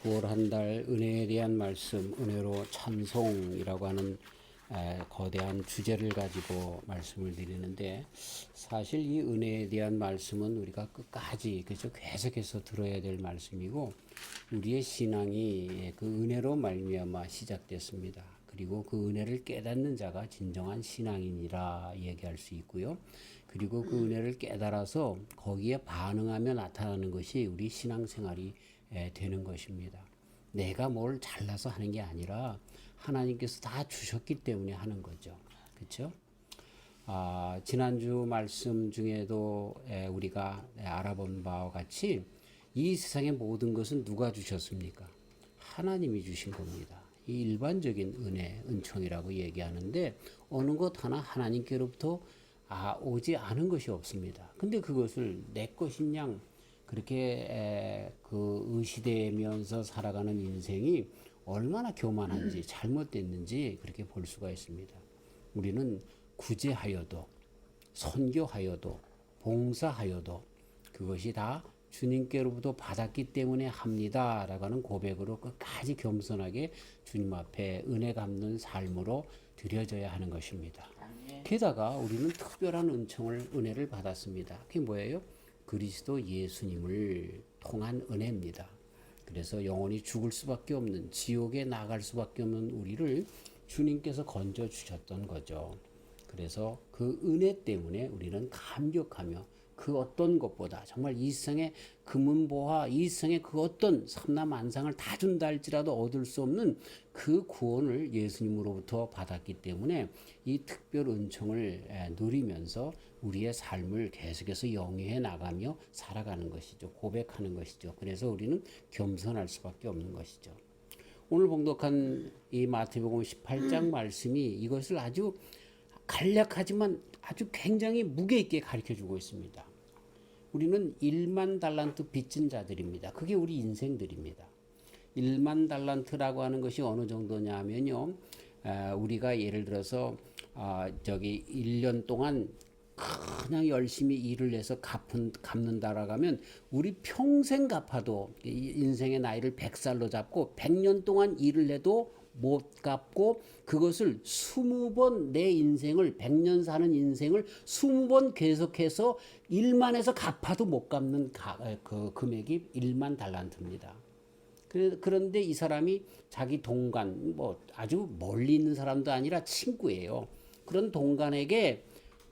9월 한 달 은혜에 대한 말씀, 은혜로 찬송이라고 하는 거대한 주제를 가지고 말씀을 드리는데, 사실 이 은혜에 대한 말씀은 우리가 끝까지 그죠 계속해서 들어야 될 말씀이고, 우리의 신앙이 그 은혜로 말미암아 시작됐습니다. 그리고 그 은혜를 깨닫는 자가 진정한 신앙인이라 얘기할 수 있고요. 그리고 그 은혜를 깨달아서 거기에 반응하며 나타나는 것이 우리 신앙생활이 되는 것입니다. 내가 뭘 잘나서 하는 게 아니라 하나님께서 다 주셨기 때문에 하는 거죠. 그렇죠? 지난주 말씀 중에도 우리가 알아본 바와 같이 이 세상의 모든 것은 누가 주셨습니까? 하나님이 주신 겁니다. 이 일반적인 은혜, 은총이라고 얘기하는데 어느 것 하나 하나님께로부터 오지 않은 것이 없습니다. 근데 그것을 내 것인 양 그렇게 의시되면서 살아가는 인생이 얼마나 교만한지 잘못됐는지 그렇게 볼 수가 있습니다. 우리는 구제하여도 선교하여도 봉사하여도 그것이 다 주님께로부터 받았기 때문에 합니다 라고 하는 고백으로 끝까지 겸손하게 주님 앞에 은혜 갚는 삶으로 드려져야 하는 것입니다. 게다가 우리는 특별한 은혜를 받았습니다. 그게 뭐예요? 그리스도 예수님을 통한 은혜입니다. 그래서 영원히 죽을 수밖에 없는, 지옥에 나갈 수밖에 없는 우리를 주님께서 건져 주셨던 거죠. 그래서 그 은혜 때문에 우리는 감격하며 그 어떤 것보다 정말 이 세상의 금은보화, 이 세상의 그 어떤 삼라만상을 다 준다 할지라도 얻을 수 없는 그 구원을 예수님으로부터 받았기 때문에 이 특별 은총을 누리면서 우리의 삶을 계속해서 영위해 나가며 살아가는 것이죠. 고백하는 것이죠. 그래서 우리는 겸손할 수밖에 없는 것이죠. 오늘 봉독한 이 마태복음 18장 말씀이 이것을 아주 간략하지만 아주 굉장히 무게 있게 가르쳐주고 있습니다. 우리는 1만 달란트 빚진 자들입니다. 그게 우리 인생들입니다. 1만 달란트라고 하는 것이 어느 정도냐 하면요, 우리가 예를 들어서 1년 동안 그냥 열심히 일을 해서 갚는다라고 하면 우리 평생 갚아도 인생의 나이를 100살로 잡고 100년 동안 일을 해도 못 갚고 그것을 20번 내 인생을 100년 사는 인생을 20번 계속해서 일만 해서 갚아도 못 갚는 그 금액이 1만 달란트입니다. 그런데 이 사람이 자기 동간 아주 멀리 있는 사람도 아니라 친구예요. 그런 동간에게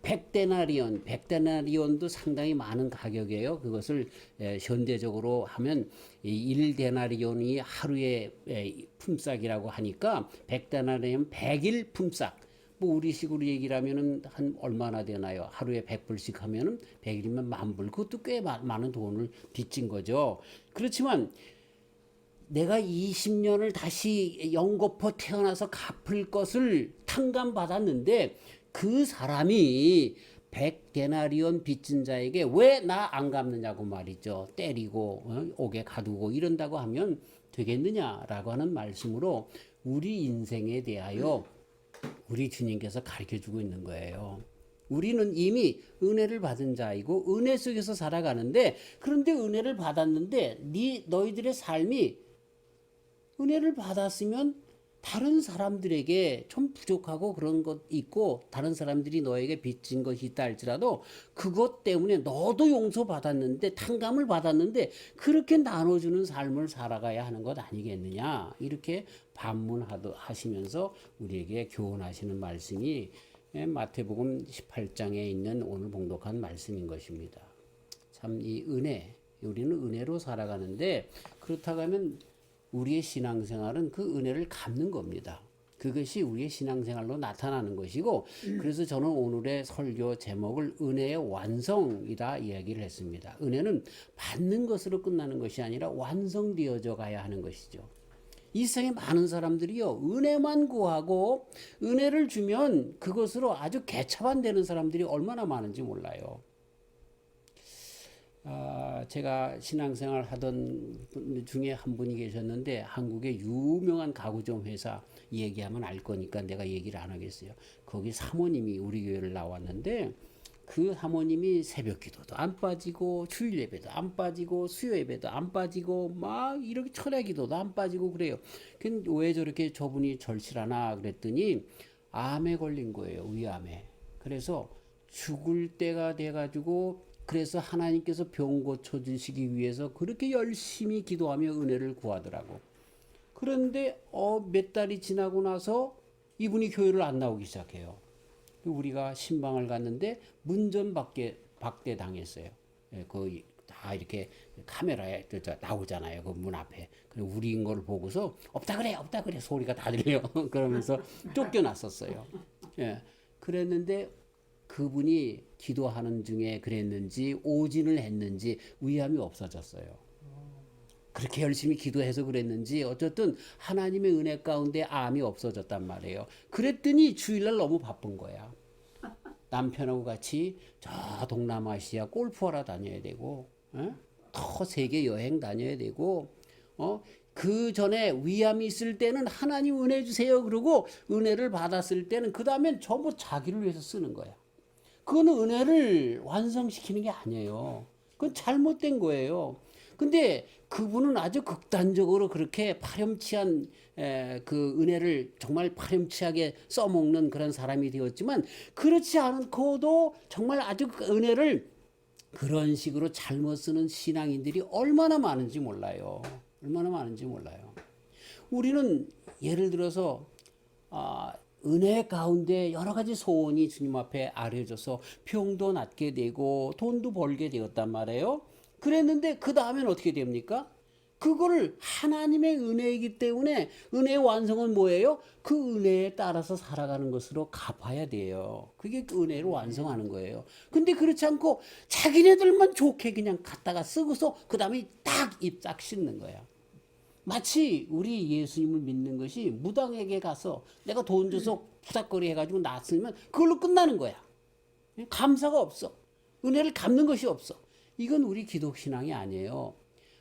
100데나리온도 상당히 많은 가격이에요. 그것을 현대적으로 하면 1데나리온이 하루의 품삯이라고 하니까 100데나리온 100일 품삯. 우리식으로 얘기를 하면은 한 얼마나 되나요? 하루에 100불씩 하면은 100일이면 10,000불. 그것도 꽤 많은 돈을 빚진 거죠. 그렇지만 내가 20년을 다시 연거푸 태어나서 갚을 것을 탕감받았는데 그 사람이 100데나리온 빚진 자에게 왜 나 안 갚느냐고 말이죠. 때리고 옥에 가두고 이런다고 하면 되겠느냐라고 하는 말씀으로 우리 인생에 대하여 우리 주님께서 가르쳐주고 있는 거예요. 우리는 이미 은혜를 받은 자이고 은혜 속에서 살아가는데, 그런데 은혜를 받았는데 너희들의 삶이 은혜를 받았으면 다른 사람들에게 좀 부족하고 그런 것 있고 다른 사람들이 너에게 빚진 것이 있다 할지라도 그것 때문에 너도 용서받았는데 탕감을 받았는데 그렇게 나눠주는 삶을 살아가야 하는 것 아니겠느냐, 이렇게 반문하시면서 우리에게 교훈하시는 말씀이 마태복음 18장에 있는 오늘 봉독한 말씀인 것입니다. 참 이 은혜, 우리는 은혜로 살아가는데 그렇다고 하면 우리의 신앙생활은 그 은혜를 갚는 겁니다. 그것이 우리의 신앙생활로 나타나는 것이고, 그래서 저는 오늘의 설교 제목을 은혜의 완성이다 이야기를 했습니다. 은혜는 받는 것으로 끝나는 것이 아니라 완성되어져 가야 하는 것이죠. 이 세상에 많은 사람들이요, 은혜만 구하고 은혜를 주면 그것으로 아주 개차반되는 사람들이 얼마나 많은지 몰라요. 제가 신앙생활 하던 분 중에 한 분이 계셨는데, 한국의 유명한 가구점 회사 얘기하면 알 거니까 내가 얘기를 안 하겠어요. 거기 사모님이 우리 교회를 나왔는데 그 사모님이 새벽 기도도 안 빠지고 주일 예배도 안 빠지고 수요 예배도 안 빠지고 막 이렇게 철야 기도도 안 빠지고 그래요. 왜 저렇게 저분이 절실하나 그랬더니 암에 걸린 거예요. 위암에. 그래서 죽을 때가 돼가지고 그래서 하나님께서 병 고쳐주시기 위해서 그렇게 열심히 기도하며 은혜를 구하더라고. 그런데 몇 달이 지나고 나서 이분이 교회를 안 나오기 시작해요. 우리가 신방을 갔는데 문전 박대 당했어요. 예, 다 이렇게 카메라에 나오잖아요. 그 문 앞에. 그리고 우리인 걸 보고서 없다 그래 소리가 다 들려. 그러면서 쫓겨났었어요. 예, 그랬는데 그분이 기도하는 중에 그랬는지 오진을 했는지 위암이 없어졌어요. 그렇게 열심히 기도해서 그랬는지 어쨌든 하나님의 은혜 가운데 암이 없어졌단 말이에요. 그랬더니 주일날 너무 바쁜 거야. 남편하고 같이 저 동남아시아 골프하러 다녀야 되고 더 세계 여행 다녀야 되고 그 전에 위암이 있을 때는 하나님 은혜 주세요 그러고 은혜를 받았을 때는 그 다음엔 전부 자기를 위해서 쓰는 거야. 그건 은혜를 완성시키는 게 아니에요. 그건 잘못된 거예요. 근데 그분은 아주 극단적으로 그렇게 파렴치한 그 은혜를 정말 파렴치하게 써먹는 그런 사람이 되었지만 그렇지 않고도 정말 아주 그 은혜를 그런 식으로 잘못 쓰는 신앙인들이 얼마나 많은지 몰라요. 얼마나 많은지 몰라요. 우리는 예를 들어서 은혜 가운데 여러 가지 소원이 주님 앞에 아뢰져서 병도 낫게 되고 돈도 벌게 되었단 말이에요. 그랬는데 그 다음엔 어떻게 됩니까? 그거를 하나님의 은혜이기 때문에 은혜의 완성은 뭐예요? 그 은혜에 따라서 살아가는 것으로 갚아야 돼요. 그게 그 은혜를 완성하는 거예요. 근데 그렇지 않고 자기네들만 좋게 그냥 갖다가 쓰고서 그 다음에 딱 입 딱 씻는 거야. 마치 우리 예수님을 믿는 것이 무당에게 가서 내가 돈 줘서 푸닥거리 해가지고 낫으면 그걸로 끝나는 거야. 감사가 없어. 은혜를 갚는 것이 없어. 이건 우리 기독신앙이 아니에요.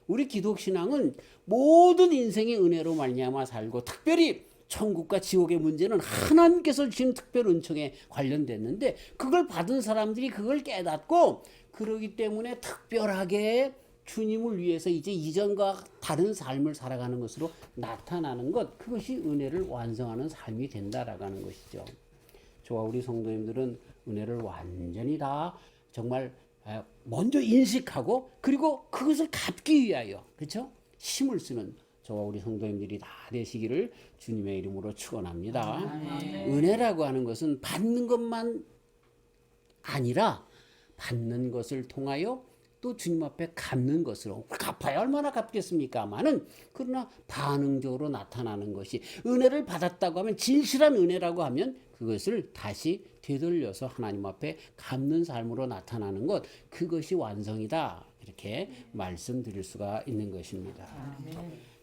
우리 기독신앙은 모든 인생의 은혜로 말미암아 살고 특별히 천국과 지옥의 문제는 하나님께서 주신 특별 은총에 관련됐는데 그걸 받은 사람들이 그걸 깨닫고 그러기 때문에 특별하게 주님을 위해서 이제 이전과 다른 삶을 살아가는 것으로 나타나는 것, 그것이 은혜를 완성하는 삶이 된다라는 것이죠. 저와 우리 성도님들은 은혜를 완전히 다 정말 먼저 인식하고 그리고 그것을 갚기 위하여 그렇죠? 힘을 쓰는 저와 우리 성도님들이 다 되시기를 주님의 이름으로 축원합니다. 은혜라고 하는 것은 받는 것만 아니라 받는 것을 통하여 또 주님 앞에 갚는 것으로 갚아야 얼마나 갚겠습니까마는 그러나 반응적으로 나타나는 것이 은혜를 받았다고 하면 진실한 은혜라고 하면 그것을 다시 되돌려서 하나님 앞에 갚는 삶으로 나타나는 것 그것이 완성이다 이렇게 말씀드릴 수가 있는 것입니다.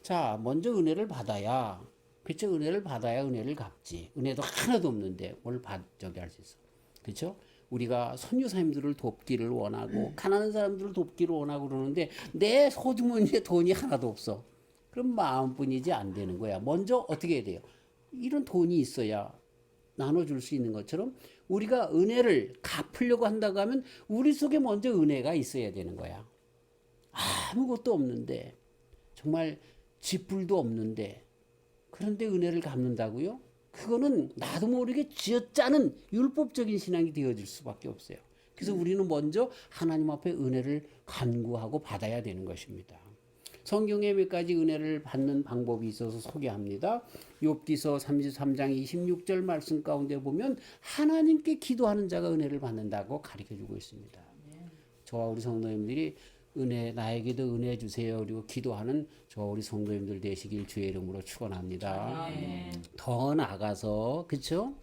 자 먼저 은혜를 받아야 그렇죠? 은혜를 받아야 은혜를 갚지. 은혜도 하나도 없는데 뭘 저기 할 수 있어. 그렇죠? 우리가 선교사님들을 돕기를 원하고 가난한 사람들을 돕기를 원하고 그러는데 내 소주머니에 돈이 하나도 없어. 그럼 마음뿐이지 안 되는 거야. 먼저 어떻게 해야 돼요? 이런 돈이 있어야 나눠줄 수 있는 것처럼 우리가 은혜를 갚으려고 한다고 하면 우리 속에 먼저 은혜가 있어야 되는 거야. 아무것도 없는데 정말 쥐뿔도 없는데 그런데 은혜를 갚는다고요? 그거는 나도 모르게 쥐어짜는 율법적인 신앙이 되어질 수밖에 없어요. 그래서 우리는 먼저 하나님 앞에 은혜를 간구하고 받아야 되는 것입니다. 성경에 몇 가지 은혜를 받는 방법이 있어서 소개합니다. 욥기서 33장 26절 말씀 가운데 보면 하나님께 기도하는 자가 은혜를 받는다고 가르쳐주고 있습니다. 저와 우리 성도님들이 나에게도 은혜 주세요. 그리고 기도하는 저 우리 성도님들 되시길 주의 이름으로 축원합니다. 더 나아가서 그렇죠?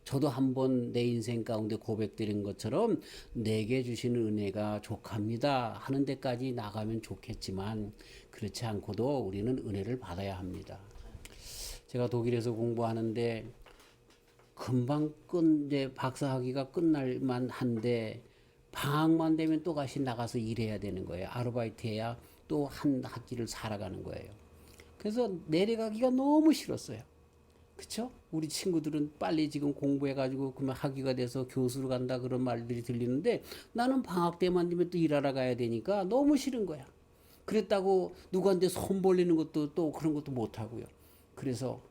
저도 한번 내 인생 가운데 고백드린 것처럼 내게 주시는 은혜가 족합니다 하는 데까지 나가면 좋겠지만 그렇지 않고도 우리는 은혜를 받아야 합니다. 제가 독일에서 공부하는데 금방 이제 박사학위가 끝날만 한데 방학만 되면 또 다시 나가서 일해야 되는 거예요. 아르바이트 해야 또 한 학기를 살아가는 거예요. 그래서 내려가기가 너무 싫었어요. 그쵸? 우리 친구들은 빨리 지금 공부해가지고 그만 학위가 돼서 교수로 간다 그런 말들이 들리는데 나는 방학 때만 되면 또 일하러 가야 되니까 너무 싫은 거야. 그랬다고 누구한테 손 벌리는 것도 또 그런 것도 못 하고요. 그래서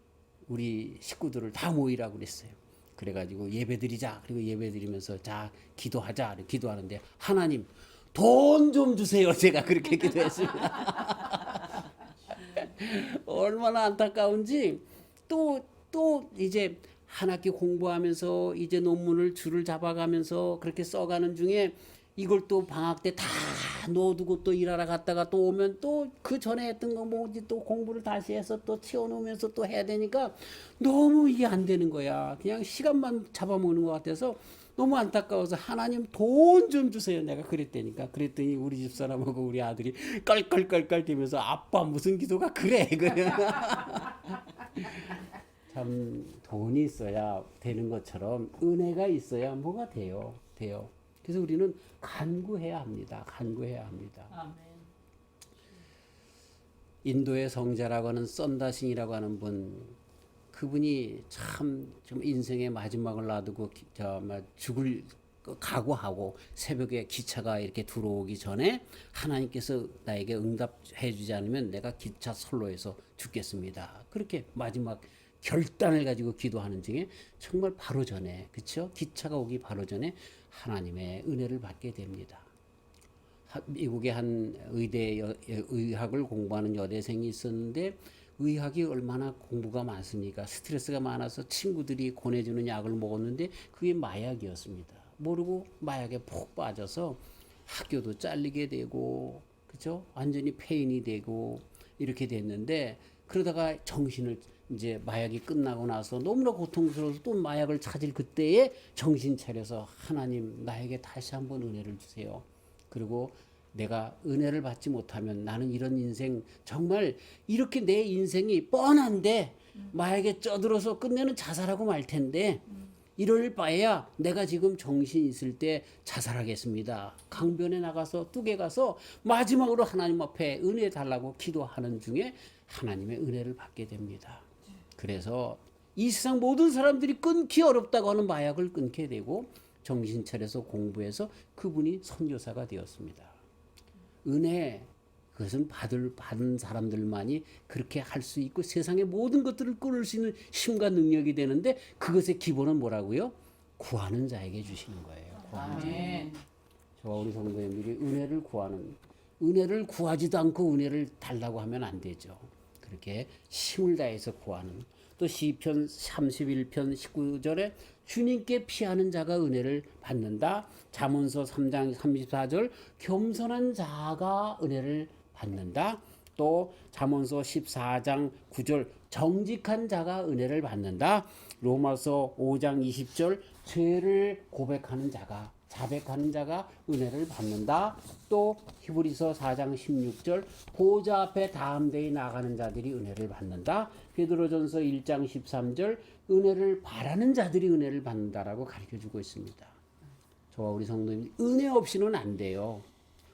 우리 식구들을 다 모이라고 그랬어요. 그래가지고 예배 드리자. 그리고 예배 드리면서 자 기도하자. 기도하는데 하나님 돈 좀 주세요. 제가 그렇게 기도했습니다. 얼마나 안타까운지 또 이제 한 학기 공부하면서 이제 논문을 줄을 잡아가면서 그렇게 써가는 중에 이걸 또 방학 때 다 넣어두고 또 일하러 갔다가 또 오면 또 그 전에 했던 거 뭐지 또 공부를 다시 해서 또 채워놓으면서 또 해야 되니까 너무 이게 안 되는 거야. 그냥 시간만 잡아먹는 것 같아서 너무 안타까워서 하나님 돈 좀 주세요. 내가 그랬다니까. 그랬더니 우리 집사람하고 우리 아들이 깔깔깔깔 대면서 아빠 무슨 기도가 그래. 참 돈이 있어야 되는 것처럼 은혜가 있어야 뭐가 돼요. 그래서 우리는 간구해야 합니다. 간구해야 합니다. 아멘. 인도의 성자라고 하는 썬다신이라고 하는 분, 그분이 참 인생의 마지막을 놔두고 죽을 각오하고 새벽에 기차가 이렇게 들어오기 전에 하나님께서 나에게 응답해 주지 않으면 내가 기차 선로에서 죽겠습니다. 그렇게 마지막 결단을 가지고 기도하는 중에 정말 바로 전에, 그렇죠? 기차가 오기 바로 전에 하나님의 은혜를 받게 됩니다. 미국의 한 의학을 공부하는 여대생이 있었는데 의학이 얼마나 공부가 많습니까? 스트레스가 많아서 친구들이 권해주는 약을 먹었는데 그게 마약이었습니다. 모르고 마약에 푹 빠져서 학교도 잘리게 되고, 그렇죠? 완전히 폐인이 되고 이렇게 됐는데 그러다가 정신을 이제 마약이 끝나고 나서 너무나 고통스러워서 또 마약을 찾을 그때에 정신 차려서 하나님 나에게 다시 한번 은혜를 주세요. 그리고 내가 은혜를 받지 못하면 나는 이런 인생 정말 이렇게 내 인생이 뻔한데 마약에 쪄들어서 끝내는 자살하고 말 텐데 이럴 바에야 내가 지금 정신 있을 때 자살하겠습니다. 강변에 나가서 뚝에 가서 마지막으로 하나님 앞에 은혜 달라고 기도하는 중에 하나님의 은혜를 받게 됩니다. 그래서 이 세상 모든 사람들이 끊기 어렵다고 하는 마약을 끊게 되고 정신 차려서 공부해서 그분이 선교사가 되었습니다. 은혜, 그것은 받은 사람들만이 그렇게 할 수 있고 세상의 모든 것들을 끊을 수 있는 힘과 능력이 되는데 그것의 기본은 뭐라고요? 구하는 자에게 주시는 거예요. 구하는 자에게. 저와 우리 성도님들이 은혜를 구하지도 않고 은혜를 달라고 하면 안 되죠. 그렇게 힘을 다해서 구하는. 또 시편 31편 19절에 주님께 피하는 자가 은혜를 받는다. 잠언서 3장 34절 겸손한 자가 은혜를 받는다. 또 잠언서 14장 9절 정직한 자가 은혜를 받는다. 로마서 5장 20절 죄를 고백하는 자가 자백하는 자가 은혜를 받는다. 또 히브리서 4장 16절 보좌 앞에 다음대에 나가는 자들이 은혜를 받는다. 베드로전서 1장 13절 은혜를 바라는 자들이 은혜를 받는다라고 가르쳐주고 있습니다. 저와 우리 성도님 은혜 없이는 안 돼요.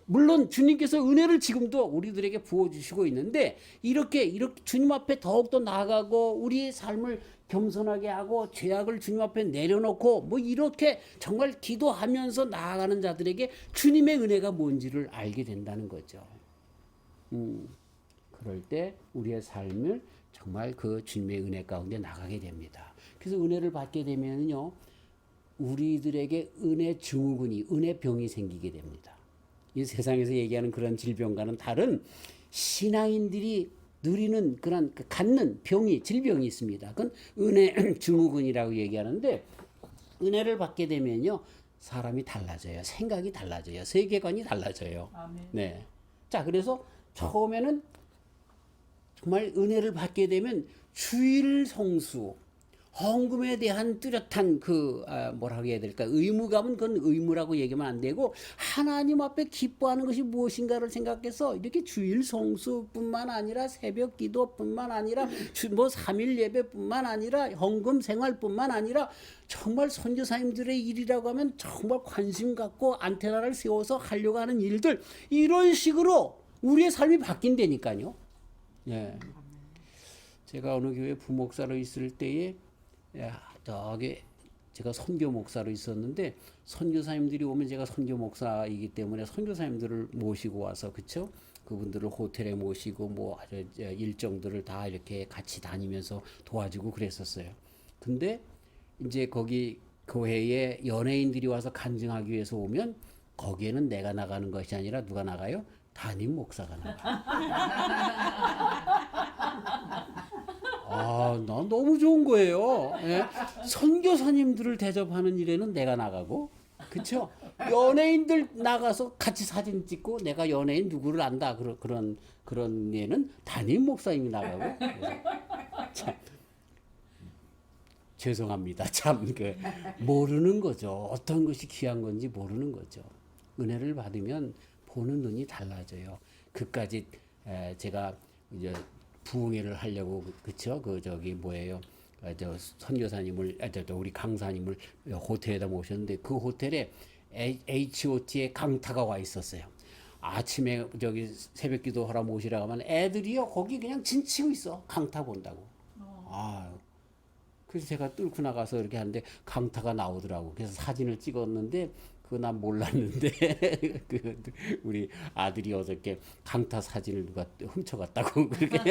물론 주님께서 은혜를 지금도 우리들에게 부어주시고 있는데 이렇게 주님 앞에 더욱더 나아가고 우리의 삶을 겸손하게 하고 죄악을 주님 앞에 내려놓고 뭐 이렇게 정말 기도하면서 나아가는 자들에게 주님의 은혜가 뭔지를 알게 된다는 거죠. 그럴 때 우리의 삶을 정말 그 주님의 은혜 가운데 나가게 됩니다. 그래서 은혜를 받게 되면요, 우리들에게 은혜 증후군이, 은혜병이 생기게 됩니다. 이 세상에서 얘기하는 그런 질병과는 다른 신앙인들이 누리는 그런 갖는 병이 질병이 있습니다. 그건 은혜 증후군이라고 얘기하는데 은혜를 받게 되면요 사람이 달라져요. 생각이 달라져요. 세계관이 달라져요. 아멘. 네. 자, 그래서 처음에는 정말 은혜를 받게 되면 주일 성수, 헌금에 대한 뚜렷한 뭐라고 해야 될까? 의무감은 그건 의무라고 얘기하면 안 되고 하나님 앞에 기뻐하는 것이 무엇인가를 생각해서 이렇게 주일 성수뿐만 아니라 새벽 기도뿐만 아니라 뭐 3일 예배뿐만 아니라 헌금 생활뿐만 아니라 정말 선교사님들의 일이라고 하면 정말 관심 갖고 안테나를 세워서 하려고 하는 일들 이런 식으로 우리의 삶이 바뀐다니까요. 예. 제가 어느 교회 부목사로 있을 때에 저기 제가 선교 목사로 있었는데 선교사님들이 오면 제가 선교 목사이기 때문에 선교사님들을 모시고 와서 그쵸? 그분들을 호텔에 모시고 뭐 일정들을 다 이렇게 같이 다니면서 도와주고 그랬었어요. 근데 이제 거기 교회에 연예인들이 와서 간증하기 위해서 오면 거기에는 내가 나가는 것이 아니라 누가 나가요? 담임 목사가 나가. 아, 난 너무 좋은 거예요. 예? 선교사님들을 대접하는 일에는 내가 나가고, 그쵸? 연예인들 나가서 같이 사진 찍고 내가 연예인 누구를 안다 그런 예는 담임 목사님이 나가고. 참 죄송합니다. 참 모르는 거죠. 어떤 것이 귀한 건지 모르는 거죠. 은혜를 받으면 보는 눈이 달라져요. 그까지 제가 이제 부흥회를 하려고 그쵸? 저기 뭐예요? 저 선교사님을 우리 강사님을 호텔에다 모셨는데 그 호텔에 H.O.T의 강타가 와 있었어요. 아침에 저기 새벽기도 하러 모시라고 하면 애들이요 거기 그냥 진치고 있어. 강타 본다고. 아, 그래서 제가 뚫고 나가서 이렇게 하는데 강타가 나오더라고. 그래서 사진을 찍었는데 그거 난 몰랐는데 그 우리 아들이 어저께 강타 사진을 누가 훔쳐갔다고 그렇게 얘기.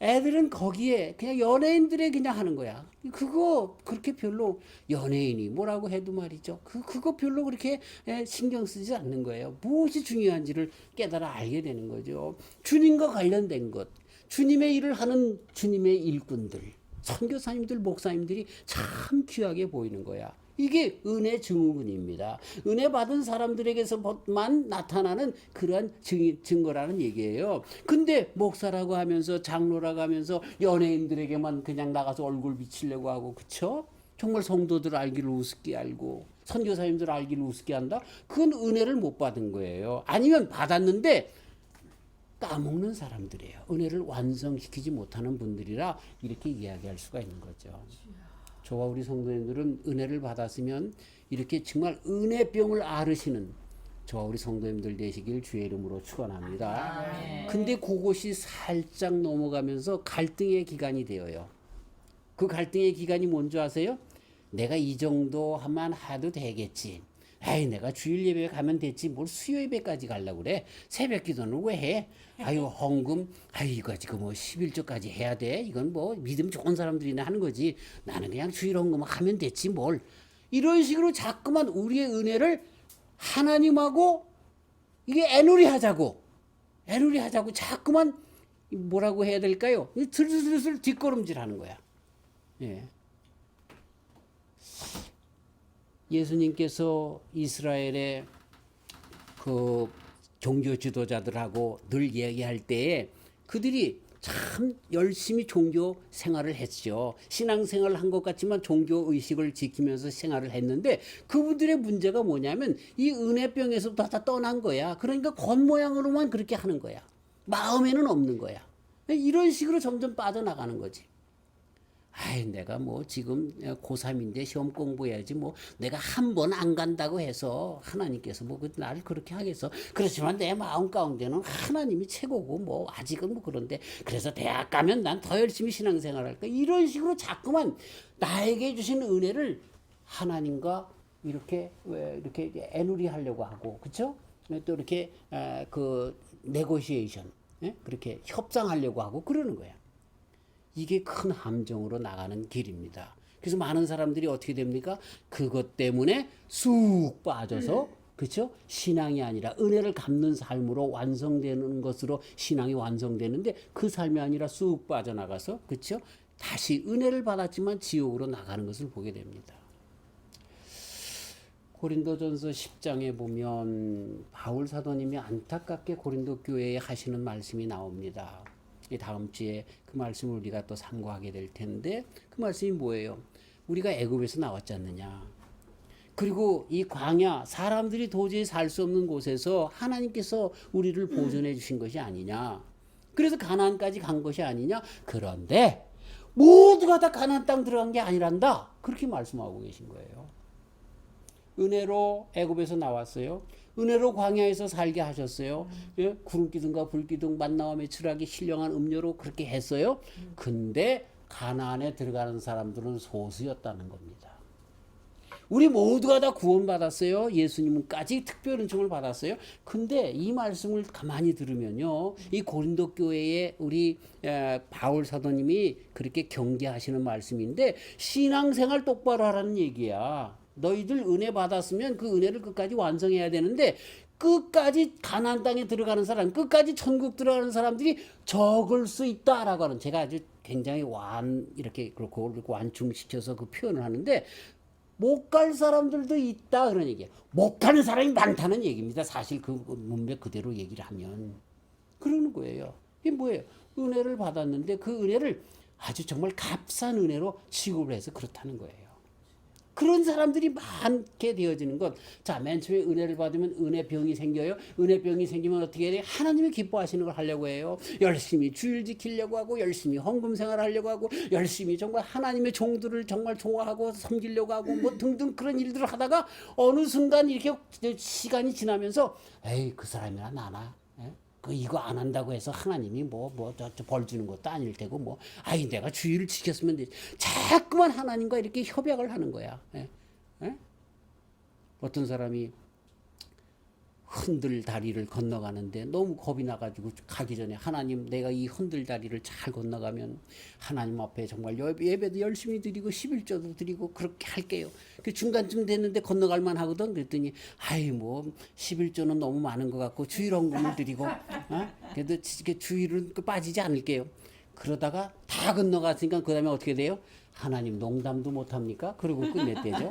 애들은 거기에 그냥 연예인들의 그냥 하는 거야. 그거 그렇게 별로 연예인이 뭐라고 해도 말이죠. 그거 별로 그렇게 신경 쓰지 않는 거예요. 무엇이 중요한지를 깨달아 알게 되는 거죠. 주님과 관련된 것, 주님의 일을 하는 주님의 일꾼들, 선교사님들, 목사님들이 참 귀하게 보이는 거야. 이게 은혜 증후군입니다. 은혜 받은 사람들에게서만 나타나는 그러한 증거라는 얘기예요. 근데 목사라고 하면서 장로라고 하면서 연예인들에게만 그냥 나가서 얼굴 비치려고 하고 그쵸? 정말 성도들 알기를 우습게 알고 선교사님들 알기를 우습게 한다? 그건 은혜를 못 받은 거예요. 아니면 받았는데 까먹는 사람들이에요. 은혜를 완성시키지 못하는 분들이라 이렇게 이야기할 수가 있는 거죠. 저와 우리 성도님들은 은혜를 받았으면 이렇게 정말 은혜병을 앓으시는 저와 우리 성도님들 되시길 주의 이름으로 축원합니다. 근데 그것이 살짝 넘어가면서 갈등의 기간이 되어요. 그 갈등의 기간이 뭔지 아세요? 내가 이 정도 하면 해도 되겠지. 에이, 내가 주일 예배에 가면 됐지. 뭘 수요 예배까지 가려고 그래. 새벽 기도는 왜 해? 아유, 헌금. 아유, 이거 지금 뭐 11조까지 해야 돼. 이건 뭐 믿음 좋은 사람들이나 하는 거지. 나는 그냥 주일 헌금 하면 됐지 뭘. 이런 식으로 자꾸만 우리의 은혜를 하나님하고 이게 애누리 하자고 자꾸만 뭐라고 해야 될까요? 슬슬슬 뒷걸음질 하는 거야. 예. 예수님께서 이스라엘의 그 종교 지도자들하고 늘 얘기할 때에 그들이 참 열심히 종교 생활을 했죠. 신앙생활을 한 것 같지만 종교 의식을 지키면서 생활을 했는데 그분들의 문제가 뭐냐면 이 은혜병에서부터 다 떠난 거야. 그러니까 겉모양으로만 그렇게 하는 거야. 마음에는 없는 거야. 이런 식으로 점점 빠져나가는 거지. 아이, 내가 뭐 지금 고3인데 시험 공부해야지 뭐 내가 한 번 안 간다고 해서 하나님께서 뭐 나를 그렇게 하겠어. 그렇지만 내 마음 가운데는 하나님이 최고고 뭐 아직은 뭐 그런데 그래서 대학 가면 난 더 열심히 신앙생활 할까. 이런 식으로 자꾸만 나에게 주신 은혜를 하나님과 이렇게 애누리 하려고 하고 그렇죠? 또 이렇게 그 네고시에이션 그렇게 협상하려고 하고 그러는 거야. 이게 큰 함정으로 나가는 길입니다. 그래서 많은 사람들이 어떻게 됩니까? 그것 때문에 쑥 빠져서 그렇죠? 신앙이 아니라 은혜를 갚는 삶으로 완성되는 것으로 신앙이 완성되는데 그 삶이 아니라 쑥 빠져나가서 그렇죠? 다시 은혜를 받았지만 지옥으로 나가는 것을 보게 됩니다. 고린도전서 10장에 보면 바울 사도님이 안타깝게 고린도 교회에 하시는 말씀이 나옵니다. 이 다음 주에 그 말씀을 우리가 또 상고하게 될 텐데 그 말씀이 뭐예요? 우리가 애굽에서 나왔지 않느냐. 그리고 이 광야 사람들이 도저히 살 수 없는 곳에서 하나님께서 우리를 보존해 주신 것이 아니냐. 그래서 가나안까지 간 것이 아니냐. 그런데 모두가 다 가나안 땅 들어간 게 아니란다. 그렇게 말씀하고 계신 거예요. 은혜로 애굽에서 나왔어요. 은혜로 광야에서 살게 하셨어요. 예? 구름기둥과 불기둥 만나와 메추라기 신령한 음료로 그렇게 했어요. 근데 가나안에 들어가는 사람들은 소수였다는 겁니다. 우리 모두가 다 구원받았어요. 예수님까지 특별 은총을 받았어요. 근데 이 말씀을 가만히 들으면요, 이 고린도 교회에 우리 바울 사도님이 그렇게 경계하시는 말씀인데, 신앙생활 똑바로 하라는 얘기야. 너희들 은혜 받았으면 그 은혜를 끝까지 완성해야 되는데, 끝까지 가나안 땅에 들어가는 사람, 끝까지 천국 들어가는 사람들이 적을 수 있다라고 하는, 제가 아주 굉장히 이렇게 그걸 완충시켜서 그 표현을 하는데, 못 갈 사람들도 있다 그런 얘기예요. 못 가는 사람이 많다는 얘기입니다. 사실 그 문맥 그대로 얘기를 하면 그러는 거예요. 이게 뭐예요? 은혜를 받았는데 그 은혜를 아주 정말 값싼 은혜로 취급을 해서 그렇다는 거예요. 그런 사람들이 많게 되어지는 것. 자, 맨 처음에 은혜를 받으면 은혜병이 생겨요. 은혜병이 생기면 어떻게 해야 돼요? 하나님이 기뻐하시는 걸 하려고 해요. 열심히 주일 지키려고 하고, 열심히 헌금 생활하려고 하고, 열심히 정말 하나님의 종들을 정말 좋아하고 섬기려고 하고, 뭐 등등 그런 일들을 하다가 어느 순간 이렇게 시간이 지나면서, 에이, 그 사람이나 나나. 이거 안 한다고 해서 하나님이 벌 주는 것도 아닐 테고, 아이, 내가 주의를 지켰으면 되지. 자꾸만 하나님과 이렇게 협약을 하는 거야. 예? 예? 어떤 사람이 흔들 다리를 건너가는데 너무 겁이 나가지고 가기 전에, 하나님, 내가 이 흔들 다리를 잘 건너가면 하나님 앞에 정말 예배도 열심히 드리고 11조도 드리고 그렇게 할게요. 그 중간쯤 됐는데 건너갈만 하거든. 그랬더니 11조는 너무 많은 것 같고 주일 헌금을 드리고 그래도 주일은 빠지지 않을게요. 그러다가 다 건너갔으니까 그 다음에 어떻게 돼요? 하나님 농담도 못합니까? 그러고 끝냈대죠.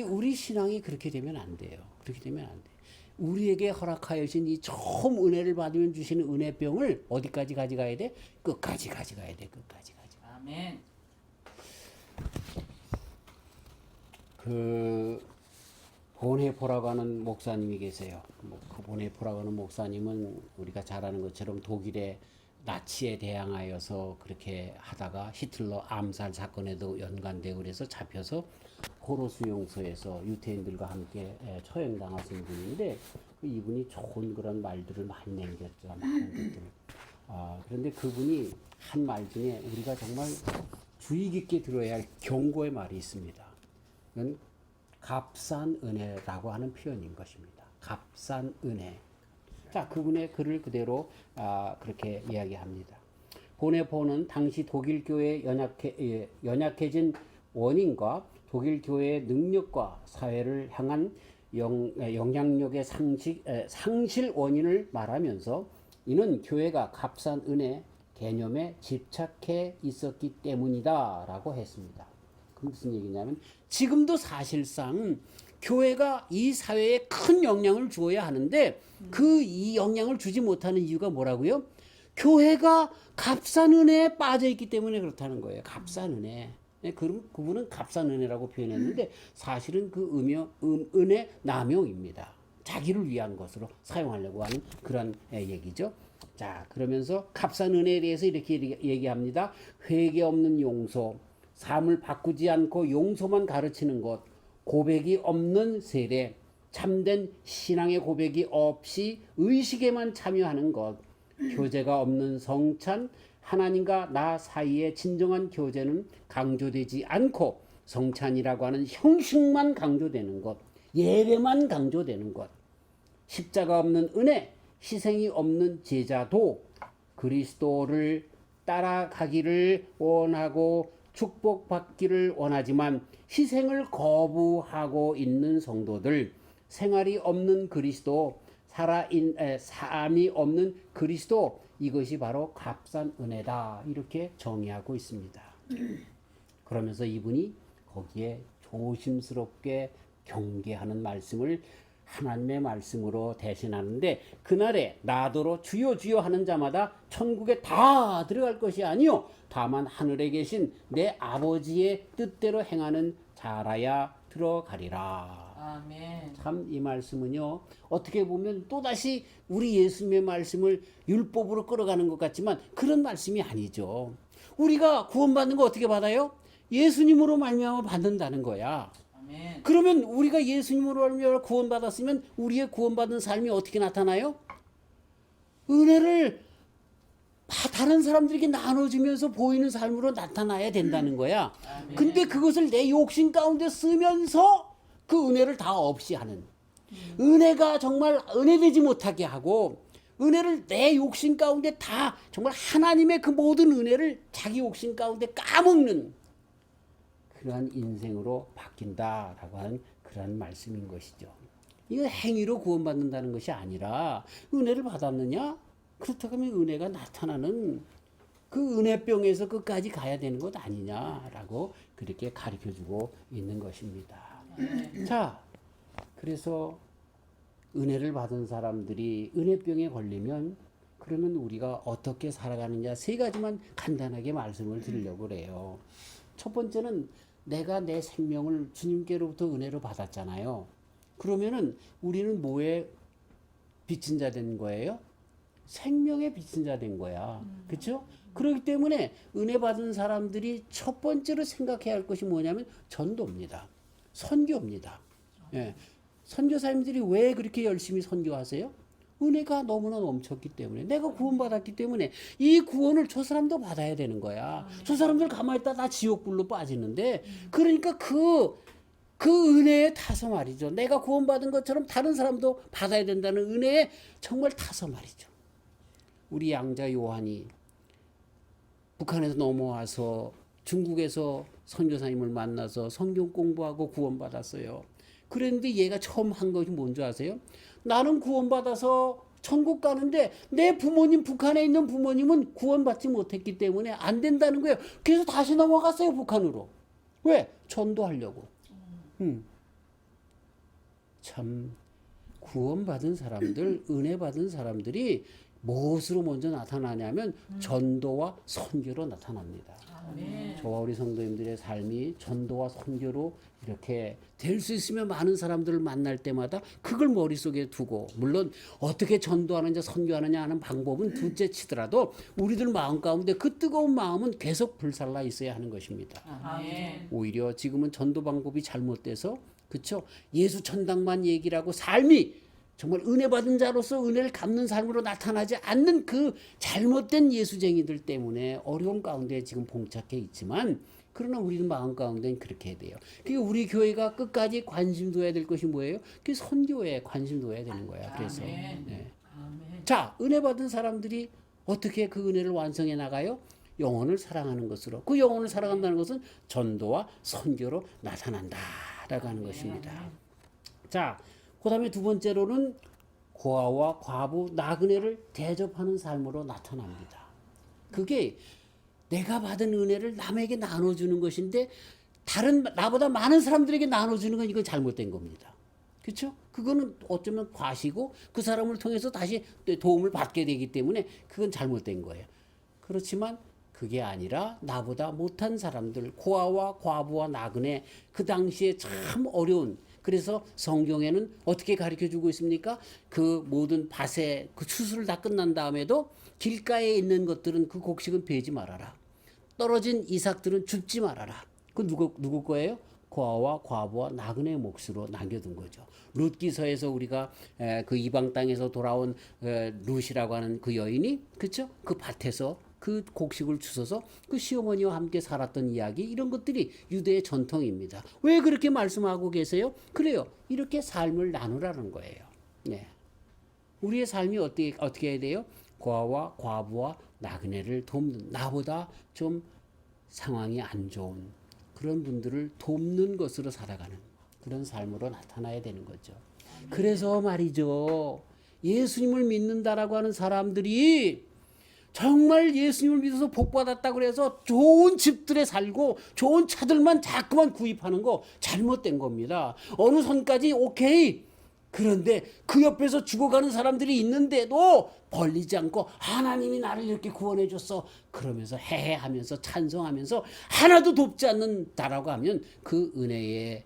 우리 신앙이 그렇게 되면 안 돼요. 그렇게 되면 안 돼. 우리에게 허락하여 주신 이 처음 은혜를 받으면 주시는 은혜병을 어디까지 가져가야 돼? 끝까지 가져가야 돼. 끝까지 가져가. 아멘. 보네포라고 하는 목사님이 계세요. 그 보네포라고 하는 목사님은 우리가 잘 아는 것처럼 독일의 나치에 대항하여서 그렇게 하다가 히틀러 암살 사건에도 연관되고 그래서 잡혀서 포로 수용소에서 유태인들과 함께 처형당하신 분인데, 이분이 좋은 그런 말들을 많이 남겼죠. 많은 것들. 그런데 그분이 한 말 중에 우리가 정말 주의 깊게 들어야 할 경고의 말이 있습니다. 그건 값싼 은혜라고 하는 표현인 것입니다. 값싼 은혜. 자, 그분의 글을 그대로 그렇게 이야기합니다. 보네포는 당시 독일 교회의 연약해진 원인과 독일 교회의 능력과 사회를 향한 영향력의 상실 원인을 말하면서, 이는 교회가 값싼 은혜 개념에 집착해 있었기 때문이다라고 했습니다. 그 무슨 얘기냐면, 지금도 사실상 교회가 이 사회에 큰 영향을 주어야 하는데 이 영향을 주지 못하는 이유가 뭐라고요? 교회가 값싼 은혜에 빠져 있기 때문에 그렇다는 거예요. 값싼 은혜. 그럼 그분은 값싼 은혜라고 표현했는데 사실은 은혜 남용입니다. 자기를 위한 것으로 사용하려고 하는 그런 얘기죠. 자, 그러면서 값싼 은혜에 대해서 이렇게 얘기합니다. 회개 없는 용서, 삶을 바꾸지 않고 용서만 가르치는 것, 고백이 없는 세례, 참된 신앙의 고백이 없이 의식에만 참여하는 것, 교제가 없는 성찬, 하나님과 나 사이의 진정한 교제는 강조되지 않고 성찬이라고 하는 형식만 강조되는 것, 예배만 강조되는 것, 십자가 없는 은혜, 희생이 없는 제자도 그리스도를 따라가기를 원하고 축복받기를 원하지만 희생을 거부하고 있는 성도들, 생활이 없는 그리스도, 삶이 없는 그리스도, 이것이 바로 값싼 은혜다, 이렇게 정의하고 있습니다. 그러면서 이분이 거기에 조심스럽게 경계하는 말씀을 하나님의 말씀으로 대신하는데, 그날에 나더러 주여 주여 하는 자마다 천국에 다 들어갈 것이 아니요 다만 하늘에 계신 내 아버지의 뜻대로 행하는 자라야 들어가리라. 아멘. 참 이 말씀은요, 어떻게 보면 또다시 우리 예수님의 말씀을 율법으로 끌어가는 것 같지만 그런 말씀이 아니죠. 우리가 구원받는 거 어떻게 받아요? 예수님으로 말미암아 받는다는 거야. 아멘. 그러면 우리가 예수님으로 말미암아 구원받았으면 우리의 구원받은 삶이 어떻게 나타나요? 은혜를 다른 사람들에게 나눠주면서 보이는 삶으로 나타나야 된다는 거야. 근데 그것을 내 욕심 가운데 쓰면서 그 은혜를 다 없이 하는, 은혜가 정말 은혜되지 못하게 하고 은혜를 내 욕심 가운데 다 정말 하나님의 그 모든 은혜를 자기 욕심 가운데 까먹는 그러한 인생으로 바뀐다라고 하는 그러한 말씀인 것이죠. 이거 행위로 구원받는다는 것이 아니라 은혜를 받았느냐? 그렇다고 하면 은혜가 나타나는 그 은혜병에서 끝까지 가야 되는 것 아니냐라고 그렇게 가르쳐주고 있는 것입니다. 자, 그래서 은혜를 받은 사람들이 은혜병에 걸리면 그러면 우리가 어떻게 살아가느냐 세 가지만 간단하게 말씀을 드리려고 그래요. 첫 번째는 내가 내 생명을 주님께로부터 은혜로 받았잖아요. 그러면은 우리는 뭐에 빚진 자 된 거예요? 생명에 빚진 자 된 거야. 그렇죠? 그렇기 때문에 은혜 받은 사람들이 첫 번째로 생각해야 할 것이 뭐냐면 전도입니다. 선교입니다. 예. 선교사님들이 왜 그렇게 열심히 선교하세요? 은혜가 너무나 넘쳤기 때문에, 내가 구원받았기 때문에 이 구원을 저 사람도 받아야 되는 거야. 저 사람들 가만히 있다 다 지옥불로 빠지는데, 그러니까 그 은혜에 타서 말이죠. 내가 구원받은 것처럼 다른 사람도 받아야 된다는 은혜에 정말 타서 말이죠. 우리 양자 요한이 북한에서 넘어와서 중국에서 선교사님을 만나서 성경 공부하고 구원받았어요. 그런데 얘가 처음 한 것이 뭔지 아세요? 나는 구원받아서 천국 가는데 내 부모님, 북한에 있는 부모님은 구원받지 못했기 때문에 안 된다는 거예요. 그래서 다시 넘어갔어요, 북한으로. 왜? 전도하려고. 참 구원받은 사람들, 은혜 받은 사람들이 무엇으로 먼저 나타나냐면 전도와 선교로 나타납니다. 저와 우리 성도님들의 삶이 전도와 선교로 이렇게 될 수 있으면 많은 사람들을 만날 때마다 그걸 머릿속에 두고, 물론 어떻게 전도하느냐 선교하느냐 하는 방법은 둘째 치더라도 우리들 마음 가운데 그 뜨거운 마음은 계속 불살라 있어야 하는 것입니다. 오히려 지금은 전도 방법이 잘못돼서, 그렇죠? 예수 천당만 얘기를 하고 삶이 정말 은혜 받은 자로서 은혜를 갚는 삶으로 나타나지 않는 그 잘못된 예수쟁이들 때문에 어려운 가운데 지금 봉착해 있지만, 그러나 우리는 마음 가운데는 그렇게 해야 돼요. 그러니까 우리 교회가 끝까지 관심 둬야 될 것이 뭐예요? 그 선교에 관심 둬야 되는 거야. 그래서 네. 자, 은혜 받은 사람들이 어떻게 그 은혜를 완성해 나가요? 영혼을 사랑하는 것으로. 그 영혼을 사랑한다는 것은 전도와 선교로 나타난다라고 하는 것입니다. 자, 그 다음에 두 번째로는 고아와 과부, 나그네를 대접하는 삶으로 나타납니다. 그게 내가 받은 은혜를 남에게 나눠주는 것인데 다른 나보다 많은 사람들에게 나눠주는 건 이건 잘못된 겁니다. 그렇죠? 그거는 어쩌면 과시고 그 사람을 통해서 다시 도움을 받게 되기 때문에 그건 잘못된 거예요. 그렇지만 그게 아니라 나보다 못한 사람들, 고아와 과부와 나그네, 그 당시에 참 어려운, 그래서 성경에는 어떻게 가르쳐주고 있습니까? 그 모든 밭에 그 추수를 다 끝난 다음에도 길가에 있는 것들은 그 곡식은 베지 말아라. 떨어진 이삭들은 줍지 말아라. 그 누구 거예요? 고아와 과부와 나그네 몫으로 남겨둔 거죠. 룻기서에서 우리가 그 이방 땅에서 돌아온 룻이라고 하는 그 여인이, 그렇죠? 그 밭에서 그 곡식을 주워서 그 시어머니와 함께 살았던 이야기, 이런 것들이 유대의 전통입니다. 왜 그렇게 말씀하고 계세요? 그래요. 이렇게 삶을 나누라는 거예요. 네. 우리의 삶이 어떻게 해야 돼요? 고아와 과부와 나그네를 돕는, 나보다 좀 상황이 안 좋은 그런 분들을 돕는 것으로 살아가는 그런 삶으로 나타나야 되는 거죠. 그래서 말이죠, 예수님을 믿는다라고 하는 사람들이 정말 예수님을 믿어서 복받았다고 그래서 좋은 집들에 살고 좋은 차들만 자꾸만 구입하는 거 잘못된 겁니다. 어느 선까지 오케이. 그런데 그 옆에서 죽어가는 사람들이 있는데도 벌리지 않고 하나님이 나를 이렇게 구원해 줬어 그러면서 해하면서 찬송하면서 하나도 돕지 않는다라고 하면 그 은혜에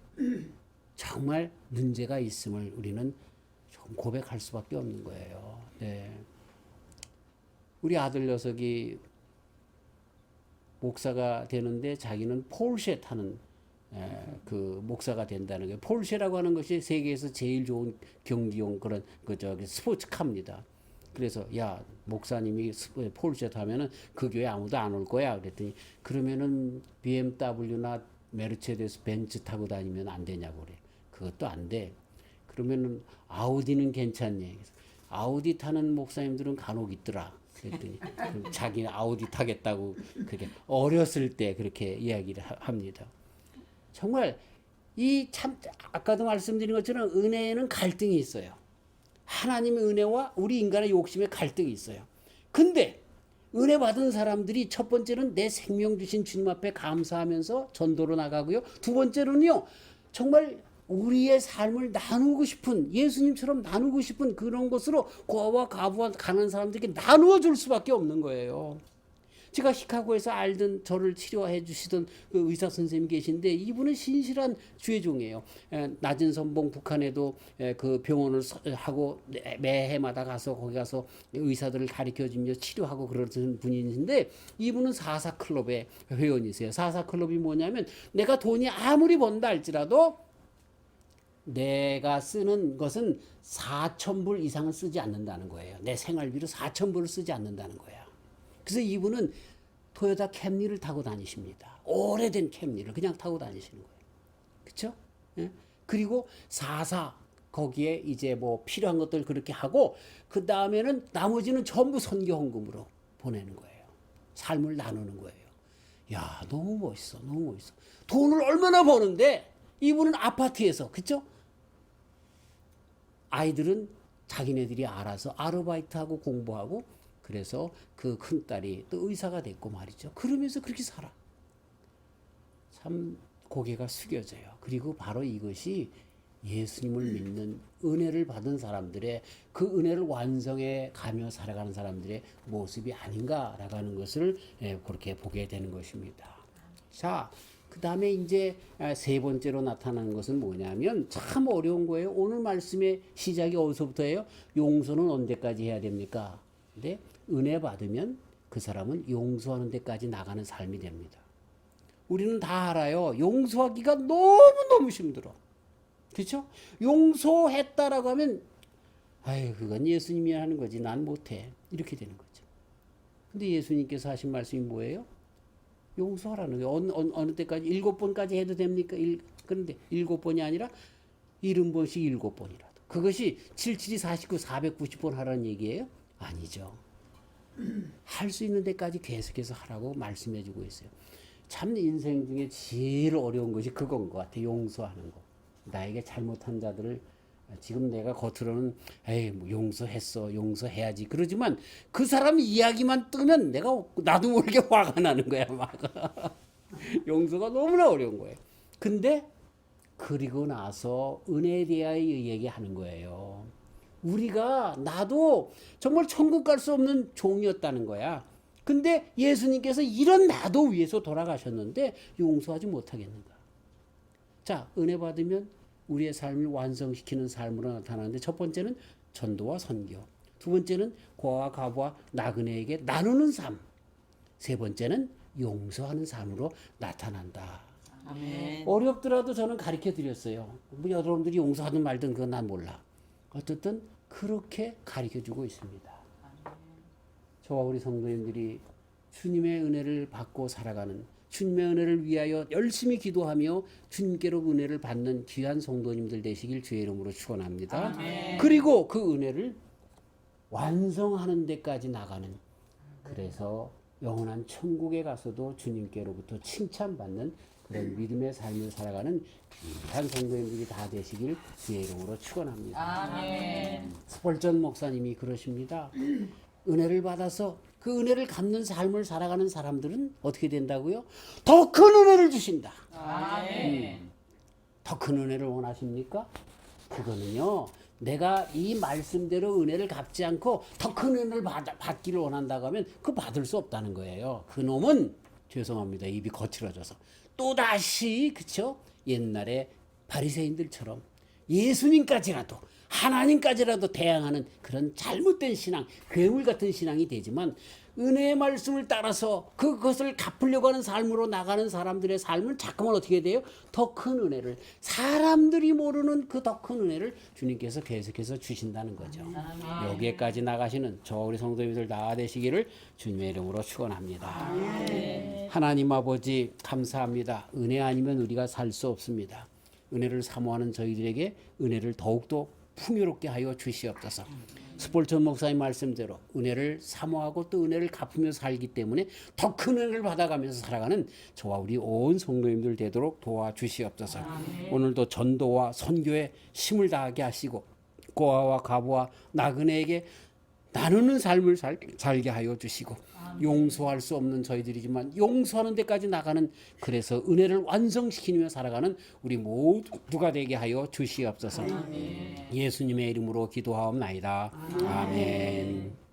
정말 문제가 있음을 우리는 좀 고백할 수밖에 없는 거예요. 네. 우리 아들 녀석이 목사가 되는데 자기는 포르쉐 타는 그 목사가 된다는 거예요. 폴쉐라고 하는 것이 세계에서 제일 좋은 경기용 그런 그 저기 스포츠카입니다. 그래서 야 목사님이 폴쉐 타면은 그 교회 아무도 안 올 거야. 그랬더니 그러면은 BMW나 메르체데스 벤츠 타고 다니면 안 되냐고 그래. 그것도 안 돼. 그러면은 아우디는 괜찮니? 그래서 아우디 타는 목사님들은 간혹 있더라. 그랬더니 자기는 아우디 타겠다고 그렇게 어렸을 때 그렇게 이야기를 합니다. 정말 이 참 아까도 말씀드린 것처럼 은혜에는 갈등이 있어요. 하나님의 은혜와 우리 인간의 욕심의 갈등이 있어요. 근데 은혜 받은 사람들이 첫 번째는 내 생명 주신 주님 앞에 감사하면서 전도로 나가고요. 두 번째로는요. 정말 우리의 삶을 나누고 싶은 예수님처럼 나누고 싶은 그런 것으로 고아와 과부와 가난한 사람들에게 나누어 줄 수밖에 없는 거예요. 제가 시카고에서 알던 저를 치료해 주시던 그 의사 선생님 계신데 이분은 신실한 주의 종이에요. 낮은 선봉 북한에도 그 병원을 하고 매해마다 가서 거기 가서 의사들을 가르쳐 주며 치료하고 그러는 분이신데 이분은 사사클럽의 회원이세요. 사사클럽이 뭐냐면 내가 돈이 아무리 번다 할지라도 내가 쓰는 것은 4,000불 이상은 쓰지 않는다는 거예요. 내 생활비로 4,000불을 쓰지 않는다는 거야. 그래서 이분은 토요타 캠리를 타고 다니십니다. 오래된 캠리를 그냥 타고 다니시는 거예요. 그렇죠? 예? 그리고 사사 거기에 이제 뭐 필요한 것들 그렇게 하고 그 다음에는 나머지는 전부 선교 헌금으로 보내는 거예요. 삶을 나누는 거예요. 야, 너무 멋있어. 너무 멋있어. 돈을 얼마나 버는데 이분은 아파트에서 그렇죠? 아이들은 자기네들이 알아서 아르바이트하고 공부하고 그래서 그 큰딸이 또 의사가 됐고 말이죠. 그러면서 그렇게 살아. 참 고개가 숙여져요. 그리고 바로 이것이 예수님을 믿는 은혜를 받은 사람들의 그 은혜를 완성해 가며 살아가는 사람들의 모습이 아닌가라고 하는 것을 그렇게 보게 되는 것입니다. 자, 그 다음에 이제 세 번째로 나타나는 것은 뭐냐면 참 어려운 거예요. 오늘 말씀의 시작이 어디서부터예요? 용서는 언제까지 해야 됩니까? 근데 은혜 받으면 그 사람은 용서하는 데까지 나가는 삶이 됩니다. 우리는 다 알아요. 용서하기가 너무너무 힘들어. 그렇죠? 용서했다라고 하면 아유 그건 예수님이 하는 거지 난 못해. 이렇게 되는 거죠. 근데 예수님께서 하신 말씀이 뭐예요? 용서하라는 거예요. 어느 때까지 7번까지 해도 됩니까? 그런데 7번이 아니라 70번씩 7번이라도. 그것이 77이 49, 490번 하라는 얘기예요? 아니죠. 할 수 있는 데까지 계속해서 하라고 말씀해 주고 있어요. 참 인생 중에 제일 어려운 것이 그건 것 같아요. 용서하는 거. 나에게 잘못한 자들을 지금 내가 겉으로는 에이 뭐 용서했어 용서해야지 그러지만 그 사람 이야기만 뜨면 내가 나도 모르게 화가 나는 거야 막 용서가 너무나 어려운 거예요. 근데 그리고 나서 은혜에 대하여 얘기하는 거예요. 우리가 나도 정말 천국 갈 수 없는 종이었다는 거야. 근데 예수님께서 이런 나도 위해서 돌아가셨는데 용서하지 못하겠는가. 자, 은혜 받으면 우리의 삶을 완성시키는 삶으로 나타나는데 첫 번째는 전도와 선교, 두 번째는 고아와 과부와 나그네에게 나누는 삶, 세 번째는 용서하는 삶으로 나타난다. 아멘. 어렵더라도 저는 가르쳐 드렸어요. 뭐 여러분들이 용서하든 말든 그건 난 몰라. 어쨌든 그렇게 가르쳐 주고 있습니다. 아멘. 저와 우리 성도님들이 주님의 은혜를 받고 살아가는 주님의 은혜를 위하여 열심히 기도하며 주님께로 은혜를 받는 귀한 성도님들 되시길 주의 이름으로 축원합니다. 아멘. 그리고 그 은혜를 완성하는 데까지 나가는 그래서 영원한 천국에 가서도 주님께로부터 칭찬받는 그런 믿음의 삶을 살아가는 귀한 성도님들이 다 되시길 주의 이름으로 축원합니다. 아멘. 스펄전 목사님이 그러십니다. 은혜를 받아서 그 은혜를 갚는 삶을 살아가는 사람들은 어떻게 된다고요? 더 큰 은혜를 주신다. 더 큰 은혜를 원하십니까? 그거는요. 내가 이 말씀대로 은혜를 갚지 않고 더 큰 은혜를 받기를 원한다고 하면 그거 받을 수 없다는 거예요. 그 놈은 죄송합니다. 입이 거칠어져서 또다시 그쵸? 옛날에 바리새인들처럼 예수님까지라도 하나님까지라도 대항하는 그런 잘못된 신앙, 괴물 같은 신앙이 되지만 은혜의 말씀을 따라서 그것을 갚으려고 하는 삶으로 나가는 사람들의 삶은 자꾸만 어떻게 돼요? 더 큰 은혜를, 사람들이 모르는 그 더 큰 은혜를 주님께서 계속해서 주신다는 거죠. 여기에까지 나가시는 저 우리 성도님들 다 되시기를 주님의 이름으로 축원합니다. 하나님 아버지 감사합니다. 은혜 아니면 우리가 살 수 없습니다. 은혜를 사모하는 저희들에게 은혜를 더욱더 풍요롭게 하여 주시옵소서. 스폴전 목사님 말씀대로 은혜를 사모하고 또 은혜를 갚으며 살기 때문에 더 큰 은혜를 받아가면서 살아가는 저와 우리 온 성도님들 되도록 도와주시옵소서. 오늘도 전도와 선교에 힘을 다하게 하시고 고아와 과부와 나그네에게 나누는 삶을 살게 하여 주시고 용서할 수 없는 저희들이지만 용서하는 데까지 나가는, 그래서 은혜를 완성시키며 살아가는 우리 모두가 되게 하여 주시옵소서. 예수님의 이름으로 기도하옵나이다. 아멘.